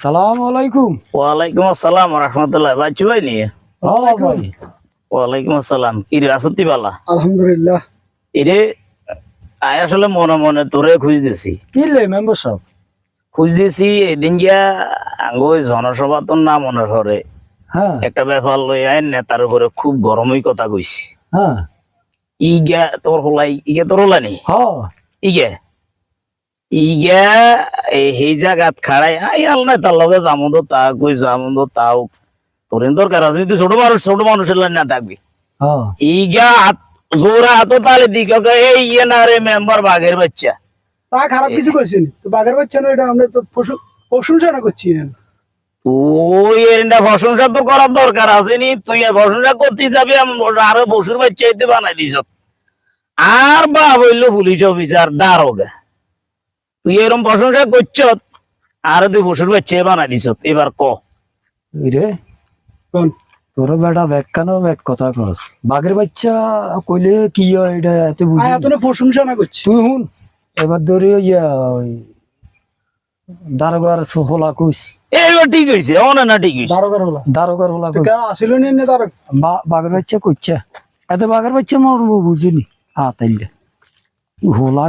সালাম আলাইকুম। ওয়ালাইকুম আসসালাম রহমতুল্লাহ। বাচ্চু ভাই নিয়ে ওয়ালাইকুম আসসালাম। কি রে আসতি বালা? আলহামদুলিল্লাহ। এরে আয় আসলে মনে মনে তোরে খুঁজতেছি। কি লে মেম্বার সাহেব? খুঁজতেছি এদিন গিয়া আঙ্গই জনসভা তো না মনে ধরে হ্যাঁ একটা ব্যাপার লই আইন নেতার উপরে খুব গরমই কথা কইছি। হ্যাঁ ইগা তোর হলাই ইগে তোর হলানি হ্যাঁ ইগে ইগা এই জায়গাত খাড়াই আই আল নাই তার লগে জামুদ তা কই জামুদ তাও তোর দরকার আছে তুই ছোট মানুষের লাইন না থাকবি। হ্যাঁ ইগা জোরা হাত তালে দিকে এই ইয়ে না রে মেম্বার বাঘের বাচ্চা। তা খারাপ কিছু করছিস তো বাঘের বাচ্চা না, এটা আমরা তো প্রশংসা করছি। তুই এরটা প্রশংসা তো করার দরকার আছে নি? তুই প্রশংসা করতে যাবি আরো বসুর বাচ্চা তুই বানাই দিস। আর বা বললো পুলিশ অফিসার দারোগা, তুই এরকম প্রশংসা করছ আর তুই বসুর বাচ্চা বানাই দিস। এবার ক রে তোর বেটা ব্যাখ্যানো এক কথা কস, বাঘের বাচ্চা কইলে কি হয় এটা এত বুঝি এত প্রশংসা না করছি। তুই হুন এবার ধরে ইয়া দারোগার হোলা কইস। এইবার ঠিক হয়েছে অনে না ঠিক হয়েছে দারোগার হোলা কইস আসিল নি না দারোগ বাঘের বাচ্চা কইছে এত বাঘের বাচ্চা মরবো বুঝিনি। হ্যাঁ তাইলে হোলা